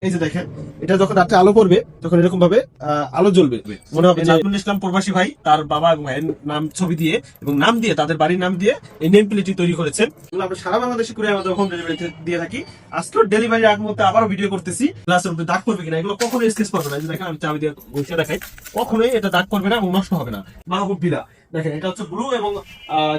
এই যে দেখেন, এটা যখন রাতে আলো পড়বে তখন এরকম ভাবে আলো জ্বলবে, মনে হবে যে নাজমুল ইসলাম প্রবাসী ভাই তার বাবা এবং ভাইয়ের নাম ছবি দিয়ে এবং নাম দিয়ে তাদের বাড়ির নাম দিয়ে এই নেম প্লেটটি তৈরি করেছেন। এগুলো আমরা সারা বাংলাদেশে করে আমাদের হোম ডেলিভারি দিয়ে থাকি। আজকেও ডেলিভারি আগ মুহূর্তে আবারও ভিডিও করতেছি, গ্লাসের উপরে দাগ পড়বে কিনা, এগুলো কখনোই স্কেচ করবে না। এই যে দেখেন, আমি চাবি দিয়ে ঘষে দেখাই, কখনোই এটা দাগ পড়বে না এবং নষ্ট হবে না। মাহবুব বিলা দেখেন, এটা হচ্ছে ব্লু এবং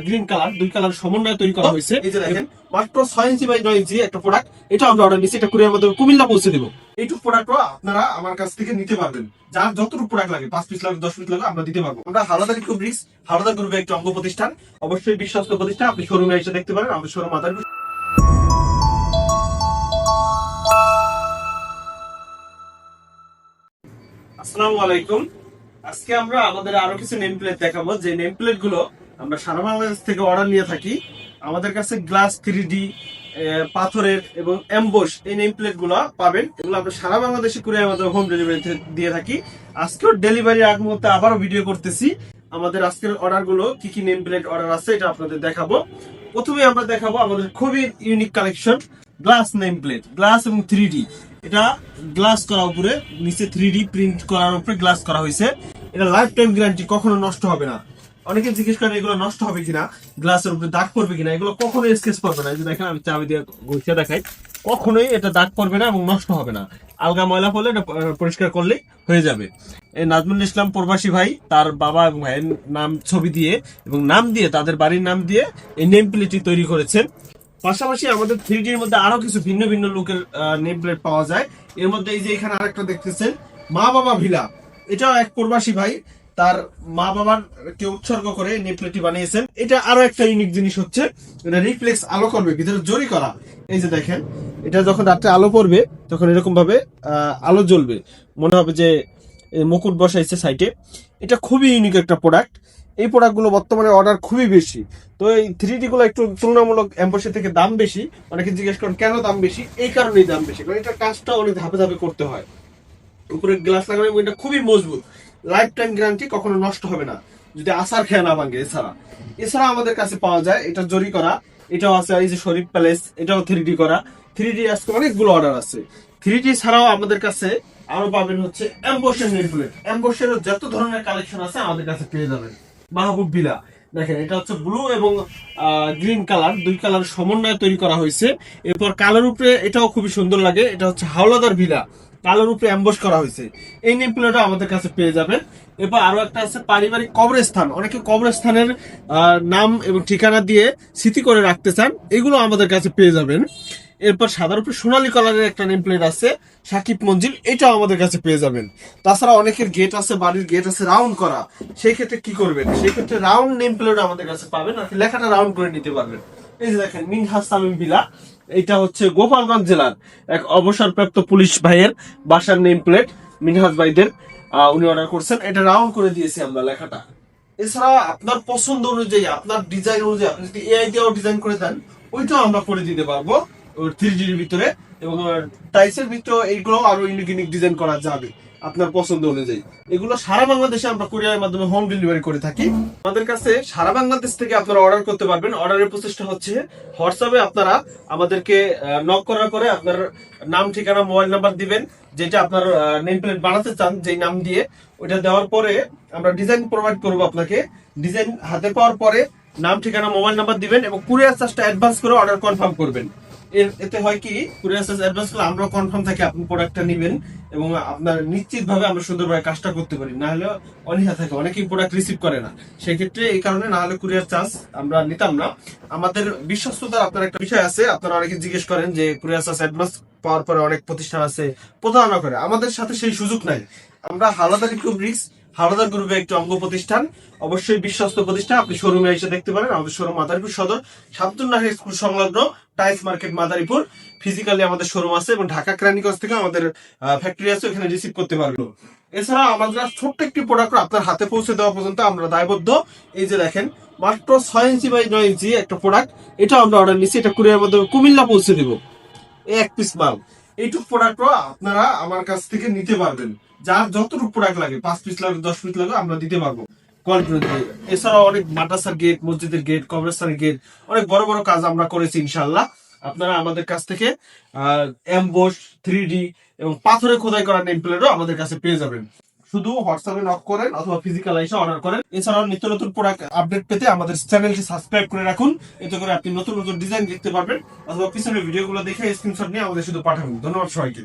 গ্রিন কালার, দুই কালার সমন্বয়ে তৈরি করা হয়েছে। এই যে দেখেন, মাত্র 6 ইঞ্চি বাই 9 ইঞ্চি একটা প্রোডাক্ট, এটা আমরা অর্ডার নিচ্ছি, এটা কুরিয়ার মাধ্যমে কুমিল্লা পৌঁছে দেবো। এইটুকু প্রোডাক্টও আপনারা আমার কাছ থেকে নিতে পারবেন, যার যতটুকু প্রোডাক্ট লাগে, 5 পিস লাগে 10 পিস লাগে, আমরা দিতে পারবো। আমরা হাওলাদার ইকোব্রিক্স, হাওলাদার গ্রুপের একটি অঙ্গ প্রতিষ্ঠান, অবশ্যই বিশ্বস্ত প্রতিষ্ঠান। আপনি শোরুমে এসে দেখতে পারেন, আমাদের শোরুম মাদারীপুর। আসসালামু আলাইকুম। আজকে আমরা আমাদের আরো কিছু নেম প্লেট দেখাবো, যে নেম প্লেট গুলো আমরা সারা বাংলাদেশ থেকে অর্ডার নিয়ে থাকি। আমাদের কাছে গ্লাস 3D, পাথরের এবং এমবোস এই নেম প্লেট গুলো পাবেন। এগুলো আমরা সারা বাংলাদেশে করে আমাদের হোম ডেলিভারি দিয়ে থাকি। আজকেও ডেলিভারি আগ মুহূর্তে আবারও ভিডিও করতেছি। আমাদের আজকের অর্ডার গুলো কি কি নেম প্লেট অর্ডার আছে এটা আপনাদের দেখাবো। প্রথমে আমরা দেখাবো আমাদের খুবই unique collection, glass name plate, glass এবং 3D। এটা গ্লাস করা উপরে, নিচে 3D প্রিন্ট করার উপরে গ্লাস করা হয়েছে। এটা লাইফ টাইম গ্যারান্টি, কখনো নষ্ট হবে না। অনেকে জিজ্ঞেস করেন এগুলো নষ্ট হবে কিনা, গ্লাসের উপরে দাগ পড়বে কিনা, এগুলো কখনোই স্কেচ পড়বে না। এই যে দেখেন, আমি চাবি দিয়ে ঘষে দেখাই, কখনোই এটা দাগ পড়বে না এবং নষ্ট হবে না। আলগা ময়লা পড়লে এটা পরিষ্কার করলেই হয়ে যাবে। এই নাজমুল ইসলাম প্রবাসী ভাই তার বাবা এবং ভাইয়ের নাম ছবি দিয়ে এবং নাম দিয়ে তাদের বাড়ির নাম দিয়ে এই নেম প্লেটটি তৈরি করেছেন। পাশাপাশি আমাদের 3D এর মধ্যে আরো কিছু ভিন্ন ভিন্ন লুকের নেম প্লেট পাওয়া যায়। এর মধ্যে এই যে এখানে আরেকটা দেখতেছেন, মা বাবা ভিলা, এটাও এক প্রবাসী ভাই তার মা বাবার কে উৎসর্গ করে নেম প্লেটটি বানিয়েছেন। এটা আরো একটা ইউনিক জিনিস হচ্ছে, এটা রিফ্লেক্স আলো করবে, ভিতরে জরি করা। এই যে দেখেন, এটা যখন রাতে আলো পড়বে তখন এরকম ভাবে আলো জ্বলবে, মনে হবে যে মুকুট বসাইছে সাইটে। এটা খুবই ইউনিক একটা প্রোডাক্ট। এই প্রোডাক্টগুলো বর্তমানে অর্ডার খুবই বেশি। তো এই 3D গুলো একটু তুলনামূলক এমবসি থেকে দাম বেশি। অনেকে জিজ্ঞেস করেন কেন দাম বেশি, এই কারণেই দাম বেশি, কারণ এটা কাজটা অনেক ধাপে ধাপে করতে হয়। উপরে গ্লাস লাগানো, এটা খুবই মজবুত, লাইফ টাইম গ্যারান্টি, কখনো নষ্ট হবে না যদি আসার খেয়ে না ভাঙে। এছাড়া আমাদের কাছে পাওয়া যায় এটা জরি করা, এটাও আছে। এই যে শরীফ প্যালেস, এটাও 3D করা। 3D আজকে অনেকগুলো অর্ডার আছে। 3D ছাড়াও আমাদের কাছে আরো পাবেন হচ্ছে এমবসের নেম প্লেট। এমবসেরও যত ধরনের কালেকশন আছে আমাদের কাছে পেয়ে যাবেন। মাহবুব বিলা দেখেন, এটা হচ্ছে ব্লু এবং গ্রিন কালার, দুই কালার সমন্বয়ে তৈরি করা হয়েছে। এরপর কালার উপরে এটাও খুবই সুন্দর লাগে, এটা হচ্ছে হাওলাদার ভিলা, কালোর উপরে এমবস করা হয়েছে। এই নেম প্লেটও আমাদের কাছে পেয়ে যাবেন। এরপর আরো একটা আছে পারিবারিক কবরস্থান, অনেকে কবরস্থানের নাম এবং ঠিকানা দিয়ে স্মৃতি করে রাখতে চান, এগুলো আমাদের কাছে পেয়ে যাবেন। এরপর সাদার উপরে সোনালী কালারের একটা নেম প্লেট আছে, সাকিব মঞ্জিল, এটাও আমাদের কাছে পেয়ে যাবেন। তাছাড়া অনেকের গেট আছে, বাড়ির গেট আছে রাউন্ড করা, সেই ক্ষেত্রে কি করবেন, সেই ক্ষেত্রে রাউন্ড নেম প্লেট আমাদের কাছে পাবেন, আর লেখাটা রাউন্ড করে নিতে পারবেন। এই যে দেখেন, মিনহাজ তামিম বিলা, এটা হচ্ছে গোপালগঞ্জ জেলার এক অবসরপ্রাপ্ত পুলিশ ভাইয়ের বাসার নেম প্লেট, মিনহাজ ভাইদের উনি অর্ডার করছেন, এটা রাউন্ড করে দিয়েছি আমরা লেখাটা। এছাড়া আপনার পছন্দ অনুযায়ী, আপনার ডিজাইন অনুযায়ী, আপনি যদি এআই দিয়েও ডিজাইন করে দেন, ওইটাও আমরা করে দিতে পারবো 3D এর ভিতরে। এবং টাইসের ভিতরে এইগুলো আরো ইউনিক ইউনিক ডিজাইন করা যাবে আপনার পছন্দ অনুযায়ী। এগুলো সারা বাংলাদেশে আমরা কুরিয়ারের মাধ্যমে হোম ডেলিভারি করে থাকি। আমাদের কাছে সারা বাংলাদেশ থেকে আপনারা অর্ডার করতে পারবেন। অর্ডারের প্রসেসটা হচ্ছে, হোয়াটসঅ্যাপে আপনারা আমাদেরকে নক করার পরে আপনার নাম, ঠিকানা, মোবাইল নাম্বার দিবেন, যেটা আপনার নেম প্লেট বানাতে চান যেই নাম দিয়ে, ওইটা দেওয়ার পরে আমরা ডিজাইন প্রোভাইড করবো আপনাকে। ডিজাইন হাতে পাওয়ার পরে নাম, ঠিকানা, মোবাইল নাম্বার দিবেন এবং কুরিয়ার চার্জটা অ্যাডভান্স করে অর্ডার কনফার্ম করবেন। এতে হয় কি, কুরিয়ার চার্জ অ্যাডভান্স করলে আমরা কনফার্ম থাকি আপনি প্রোডাক্টটা নেবেন এবং আপনার নিশ্চিত ভাবে আমরা সুন্দরভাবে কাজটা করতে পারি। না হলে অনীহা থাকে, অনেকেই প্রোডাক্ট রিসিভ করে না, সেই ক্ষেত্রে এই কারণে না হলে কুরিয়ার চার্জ আমরা নিতাম না। আমাদের বিশ্বস্ততার আপনার একটা বিষয় আছে, আপনারা অনেকে জিজ্ঞেস করেন যে কুরিয়ার চার্জ অ্যাডভান্স পাওয়ার পরে অনেক প্রতিষ্ঠান আছে প্রতারণা করে, আমাদের সাথে সেই সুযোগ নাই। আমরা হাওলাদার ইকোব্রিক্স, হাওলাদার গ্রুপের একটি অঙ্গ প্রতিষ্ঠান, অবশ্যই বিশ্বস্ত প্রতিষ্ঠান। আপনি শোরুমে এসে দেখতে পারেন, আমাদের শোরুম মাদারীপুর সদর, শামসুন্নাহর স্কুল সংলগ্ন টাইলস মার্কেট মাদারীপুর। ফিজিক্যালি আমাদের শোরুম আছে এবং ঢাকা কেরানীগঞ্জ থেকে আমাদের ফ্যাক্টরি আছে, ওখানে রিসিভ করতে পারবেন। এছাড়া আমাদের ছোট্ট একটি প্রোডাক্ট আপনার হাতে পৌঁছে দেওয়া পর্যন্ত আমরা দায়বদ্ধ। এই যে দেখেন, মাত্র 6 ইঞ্চি বাই 9 ইঞ্চি একটা প্রোডাক্ট, এটা আমরা অর্ডার নিচ্ছি, এটা কুরিয়ার মাধ্যমে কুমিল্লা পৌঁছে দেবো। এই এক পিস মাল, এইটুক প্রোডাক্টও আপনারা আমার কাছ থেকে নিতে পারবেন, যার যতটুকু প্রোডাক্ট লাগে, 5 পিস লাগে 10 পিস লাগে, আমরা দিতে পারবো কোয়ালিটি অনুযায়ী। এছাড়াও অনেক মাদ্রাসার গেট, মসজিদের গেট, কবরস্থানের গেট, অনেক বড় বড় কাজ আমরা করেছি ইনশাল্লাহ। আপনারা আমাদের কাছ থেকে এমবোস, 3D এবং পাথরে খোদাই করা নেম প্লেটও আমাদের কাছে পেয়ে যাবেন। শুধু হোয়াটসঅ্যাপে নক করেন অথবা ফিজিক্যাল এসে অর্ডার করেন। এছাড়াও নিত্য নতুন প্রোডাক্ট আপডেট পেতে আমাদের চ্যানেলটি সাবস্ক্রাইব করে রাখুন। এতে করে আপনি নতুন নতুন ডিজাইন দেখতে পারবেন, অথবা পিছনের ভিডিওগুলো দেখে স্ক্রিনশট নিয়ে আমাদের শুধু পাঠাবেন। ধন্যবাদ সবাইকে।